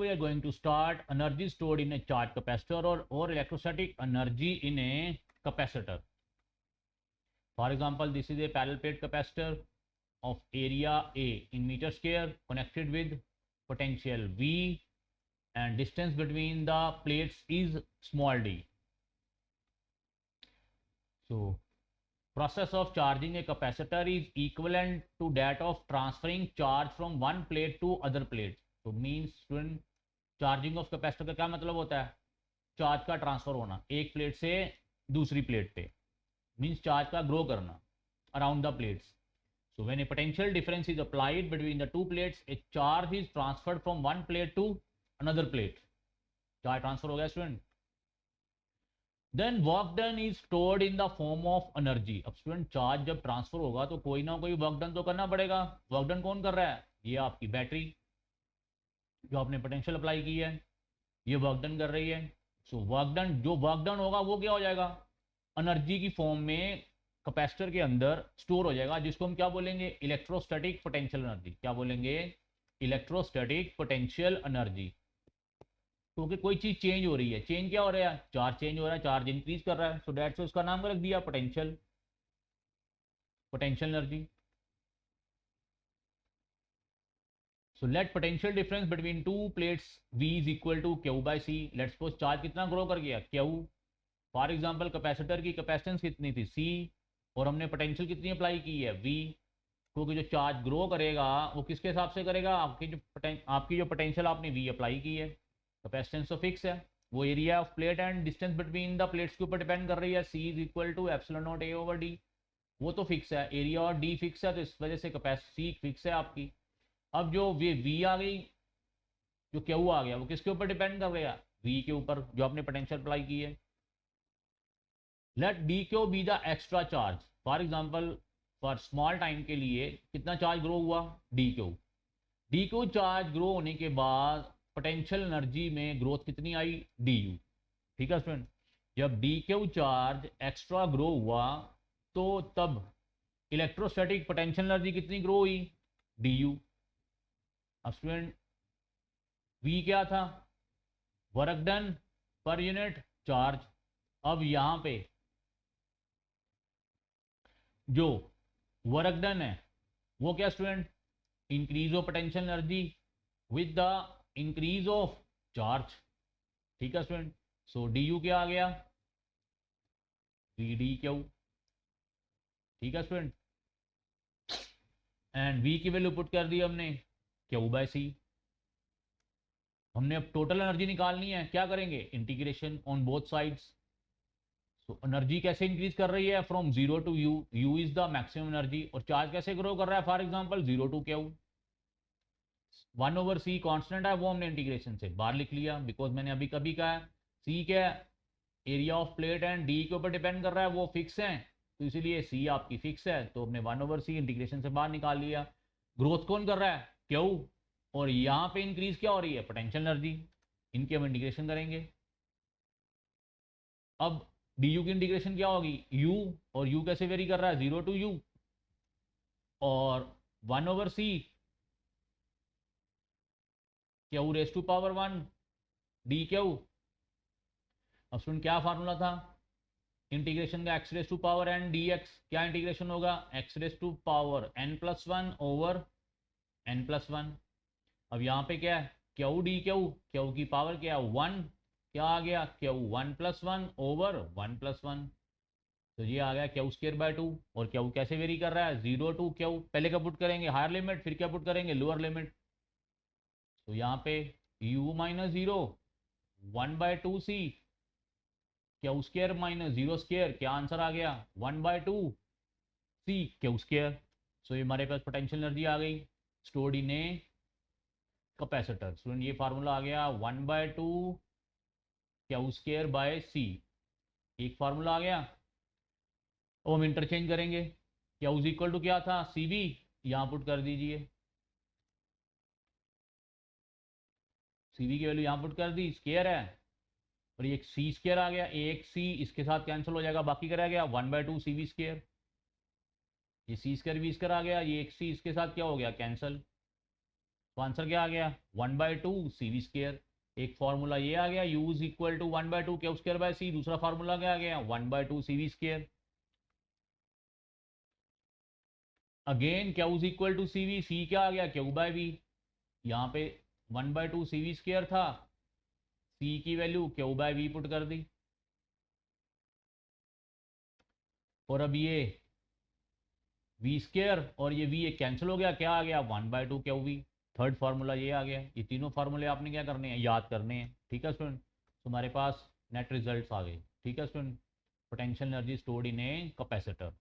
we are going to start energy stored in a charge capacitor or electrostatic energy in a capacitor. For example, this is a parallel plate capacitor of area A in meter square connected with potential V, and distance between the plates is small d. So process of charging a capacitor is equivalent to that of transferring charge from one plate to other plate. So means student, charging of capacitor का क्या मतलब होता है? Charge का transfer होना एक plate से दूसरी प्लेट पे, मींस चार्ज का ग्रो करना around the plates. So when a potential difference is applied between the two plates, a charge is transferred from one plate to another plate. Charge transfer हो गया student. Then work done is stored in the form of energy. अब student charge जब transfer होगा तो कोई ना कोई work done तो करना पड़ेगा. वर्क डन कौन कर रहा है? ये आपकी बैटरी जो आपने पोटेंशियल अप्लाई की है, ये वर्क डन कर रही है. सो वर्क डन, जो वर्क डन होगा वो क्या हो जाएगा? एनर्जी की फॉर्म में कैपेसिटर के अंदर स्टोर हो जाएगा, जिसको हम क्या बोलेंगे? Electrostatic potential energy. क्या बोलेंगे? Electrostatic potential energy. क्योंकि कोई चीज चेंज हो रही है. चेंज क्या हो रहा है? चार्ज चेंज हो रहा है, चार्ज इंक्रीज कर रहा है. सो दैट्स उसका नाम रख दिया potential energy. So let potential difference between two plates V is equal to Q by C. Let's suppose charge कितना ग्रो कर गया? Q. फॉर एग्जाम्पल कैपेसिटर की कैपेसिटेंस कितनी थी? C. और हमने पोटेंशियल कितनी अप्लाई की है? V. क्योंकि जो चार्ज ग्रो करेगा वो किसके हिसाब से करेगा? आपकी जो पोटेंशियल आपने V अप्लाई की है. कैपेसिटेंस तो फिक्स है, वो area of plate and distance between the plates के ऊपर डिपेंड कर रही है. C is equal to epsilon naught A over D. वो तो फिक्स है, एरिया और D फिक्स है, तो इस वजह से कैपेसिटी C फिक्स है आपकी. अब जो V आ गई, जो Q आ गया, वो किसके ऊपर डिपेंड कर रहा है? V के ऊपर, जो आपने पोटेंशियल अप्लाई की है. Let dq be the extra charge. For example for small time के लिए कितना चार्ज ग्रो हुआ? dq चार्ज ग्रो होने के बाद पोटेंशियल एनर्जी में ग्रोथ कितनी आई? du. ठीक है स्टूडेंट. जब dq चार्ज एक्स्ट्रा ग्रो हुआ तो तब इलेक्ट्रोस्टैटिक पोटेंशियल एनर्जी कितनी ग्रो हुई? du. अब स्टूडेंट V क्या था? Work done per unit charge. अब यहां पे जो वर्क डन है वो क्या student? Increase of potential energy with the increase of charge. ठीक है स्टूडेंट. सो du क्या आ गया? VdQ. ठीक है स्टूडेंट. एंड V की वैल्यू पुट कर दी हमने Q बाय C. हमने अब टोटल एनर्जी निकालनी है. क्या करेंगे? Integration on both sides. तो एनर्जी कैसे इंक्रीज कर रही है? From 0 to U. U is the maximum energy. और चार्ज कैसे ग्रो कर रहा है? For example 0 to Q. 1 over C constant है, वो हमने इंटीग्रेशन से बाहर लिख लिया, बिकॉज मैंने अभी कभी कहा है C क्या है? Area of plate and D के ऊपर डिपेंड कर रहा है, वो फिक्स है, तो इसीलिए C आपकी फिक्स है, तो हमने 1 ओवर C इंटीग्रेशन से बाहर निकाल लिया. ग्रोथ कौन कर रहा है? Q. और यहाँ पे इंक्रीज क्या हो रही है? Potential energy. इनकी हम इंटीग्रेशन करेंगे. अब du की इंटीग्रेशन क्या होगी? U. और U कैसे वेरी कर रहा है? 0 टू U. और 1 over C Q raise to power 1 dQ. अब सुन क्या फार्मूला था इंटीग्रेशन का? x raise to power n dx. क्या इंटीग्रेशन होगा? x raise to power n+1 over n+1. अब यहाँ पे क्या है? Q dQ. Q की पावर क्या है? 1. क्या आ गया? Q 1+1 over 1+1. तो ये आ गया Q स्क्वायर बाय 2. और Q कैसे वेरी कर रहा है? 0 टू Q. पहले क्या पुट करेंगे? Higher limit. फिर क्या पुट करेंगे? Lower limit. तो यहाँ पे U minus 0 1 by 2C Q square minus 0 square. क्या आंसर आ गया? 1 बाय 2C Q स्क्वायर. सो ये हमारे पास पोटेंशियल एनर्जी आ गई stored in a capacitor. Student ये फार्मूला आ गया 1 by 2 Q square by C. एक फार्मूला आ गया. अब हम इंटरचेंज करेंगे. Q इज इक्वल टू क्या था? CV. यहाँ पुट कर दीजिए. CV की वैल्यू यहाँ पुट कर दी. स्क्वायर है और ये C स्क्वायर आ गया. एक C इसके साथ कैंसिल हो जाएगा, बाकी क्या रह गया? 1 बाय 2 CV स्क्वायर. ये C स्क्वायर V स्क्वायर आ गया. ये एक C इसके साथ क्या हो गया? कैंसिल. तो आंसर क्या आ गया 1/2 CV²। एक फार्मूला ये आ गया U is equal to 1/2 Q² / C। दूसरा फार्मूला क्या आ गया 1/2 CV²। Again Q is equal to CV, C क्या आ गया Q/V। यहाँ पे 1/2 CV² था, C की वैल्यू Q/V पुट कर दी। और अब ये V² और ये V एक कैंसिल हो गया, क्या आ गया 1/2 QV। थर्ड फार्मूला ये आ गया। ये तीनों फार्मूले आपने क्या करने हैं, याद करने हैं। ठीक है स्टूडेंट, तो हमारे पास नेट रिजल्ट्स आ गए। ठीक है student, potential energy stored in a capacitor.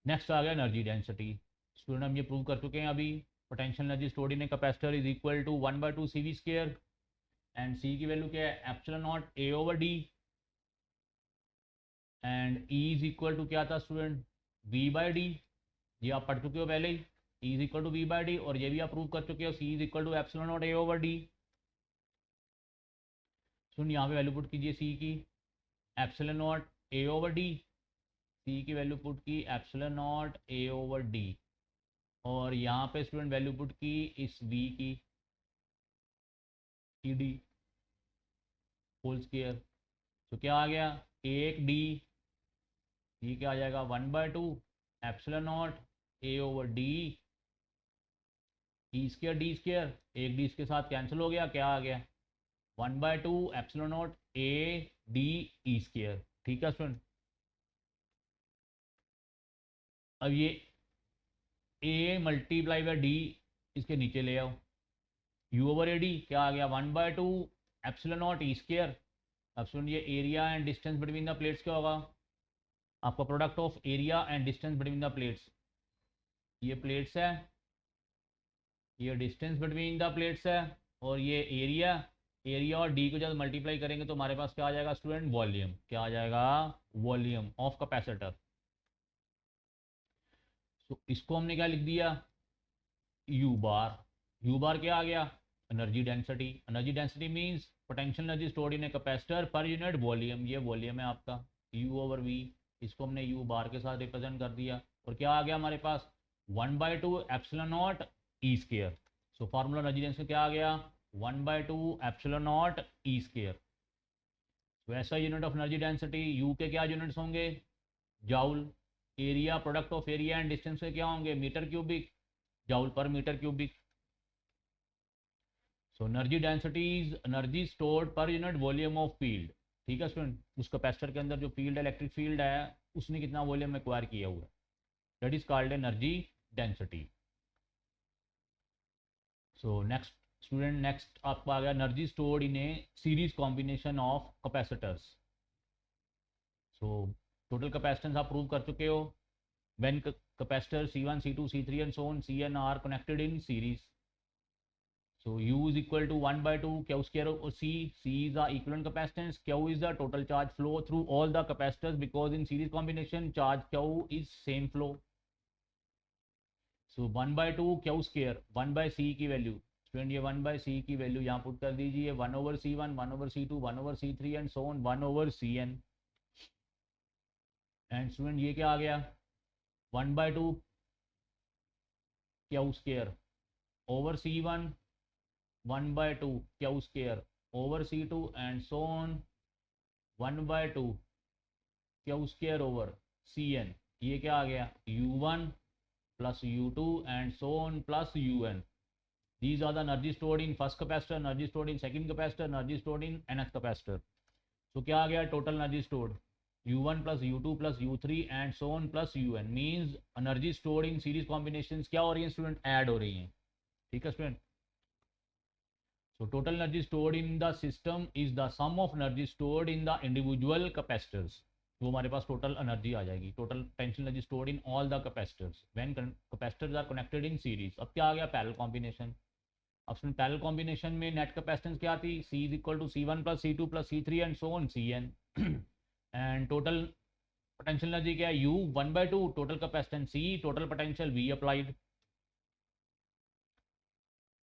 Next आ गया एनर्जी डेंसिटी। स्टूडेंट हम ये प्रूव कर चुके हैं अभी, potential energy stored in a capacitor is equal to 1/2 CV²। And C की वैल्यू क्या है epsilon naught A/D। And E is equal to क्या था स्टूडेंट V/D। ये आप पढ़ चुके हो पहले ही, E is equal to V/D। और ये भी आप प्रूव कर चुके हो C is equal to epsilon naught A/D। सुन यहाँ पे वैल्यू पुट कीजिए C की एप्सिलॉन नॉट A/D। C की वैल्यू पुट की एप्सिलॉन नॉट A/D। और यहाँ पे स्टूडेंट वैल्यू पुट की इस V की ED होल स्क्वायर। तो क्या आ गया 1D। ये क्या आ जाएगा 1/2 एप्सिलॉन नॉट A/D E²D²। एक D इसके साथ कैंसिल हो गया, क्या आ गया 1/2 एप्सिलॉन नॉट AD E²। ठीक है स्टूडेंट, अब ये A मल्टीप्लाई बाई D इसके नीचे ले आओ, U/AD क्या आ गया 1/2 एप्सिलॉन नॉट E²। अब सुन ये area and distance between the plates क्या होगा, आपका product of area and distance between the plates. ये प्लेट्स है, ये डिस्टेंस बिटवीन द प्लेट्स है, और ये एरिया। एरिया और डी को जब मल्टीप्लाई करेंगे तो हमारे पास क्या आ जाएगा स्टूडेंट वॉल्यूम। क्या आ जाएगा वॉल्यूम ऑफ कैपेसिटर। तो इसको हमने क्या लिख दिया U बार। U बार क्या आ गया energy density. Energy density means potential energy stored in a capacitor पर यूनिट वॉल्यूम। ये वॉल्यूम है आपका U/V। इसको हमने U बार के साथ रिप्रेजेंट कर दिया। और क्या आ गया हमारे पास 1/2 epsilon naught E²। So formula energy density क्या आ गया 1/2 एप्सिलॉन नॉट E²। तो ऐसा unit of energy density U के क्या यूनिट्स होंगे joule. Area product of area and distance के क्या होंगे metre cubic, joule per metre cubic. So energy density is energy stored per unit volume of field. ठीक है स्टूडेंट, उस capacitor के अंदर जो फील्ड है इलेक्ट्रिक फील्ड है उसने कितना वॉल्यूम एक्वायर किया हुआ है, that is called energy density. So next student, next आपको आ गया energy stored in A series combination of capacitors. So total capacitance आप प्रूव कर चुके हो when capacitor C1 C2 C3 and so on Cn are connected in series. So U is equal to 1/2 Q² or C is the equivalent capacitance, Q is the total charge flow through all the capacitors because in series combination charge Q is same flow. So 1/2 Q², 1/C की value student, ये 1/C की value यहाँ put कर दीजिए 1/C1 1/C2 1/C3 and so on 1/Cn। And student ये क्या आ गया 1/2 Q² over C1 1/2 Q² over C2 and so on 1/2 Q² over Cn। ये क्या आ गया U1 plus U2 and so on plus Un। These are the energy stored in first capacitor, energy stored in second capacitor, energy stored in nth capacitor। So क्या आ गया total energy stored U1 plus U2 plus U3 and so on plus Un means energy stored in series combinations क्या हो रही है student add हो रही हैं। ठीक है student, so total energy stored in the system is the sum of energy stored in the individual capacitors। वो हमारे पास टोटल एनर्जी आ जाएगी, total potential energy stored in all the capacitors when capacitors are connected in series. अब क्या आ गया parallel combination. अब सुन पैरेलल कॉम्बिनेशन में नेट कैपेसिटेंस क्या थी C is equal to C1 plus C2 plus C3 and so on Cn। And total potential energy क्या है U 1/2 total capacitance C total potential V applied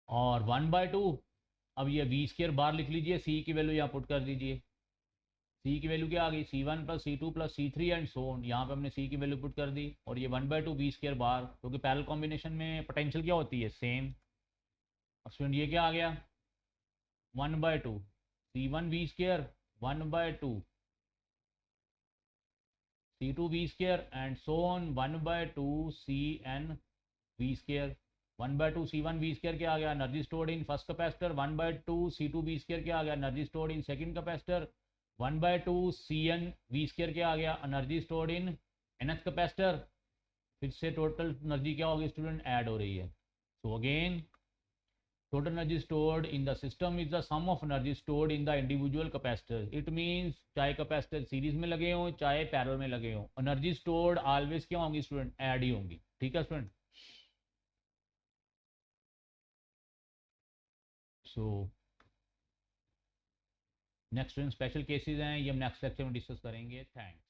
और 1/2। अब ये V² बार लिख लीजिए, C की वैल्यू यहाँ पुट कर दीजिए सी की वैल्यू क्या आ गई, C1 plus C2 plus C3 and so on. यहाँ पे हमने सी की वैल्यू पुट कर दी, और ये 1/2 वी स्क्वायर बार, क्योंकि पैरेलल कॉम्बिनेशन में पोटेंशियल क्या होती है, सेम। और स्टूडेंट ये क्या आ गया, 1/2 C1 V square, 1/2 C2 V square and so on, 1/2 CN V square. 1/2 C1 V square क्या आ गया, energy stored in first capacitor. 1/2 C2 V square क्या आ गया, energy stored in second capacitor. 1/2 CN V square क्या आ गया, energy stored in nth capacitor. फिर से टोटल एनर्जी क्या होगी स्टूडेंट, ऐड हो रही है। So again total energy stored in the system is the sum of energy stored in the individual capacitors. It means चाहे कैपेसिटर सीरीज में लगे हों चाहे पैरेलल में लगे हों, एनर्जी स्टोर्ड ऑलवेज क्या होंगी स्टूडेंट, ऐड ही होंगी। ठीक है student. So next special cases हैं, ये हम नेक्स्ट लेक्चर में डिस्कस करेंगे। थैंक्स।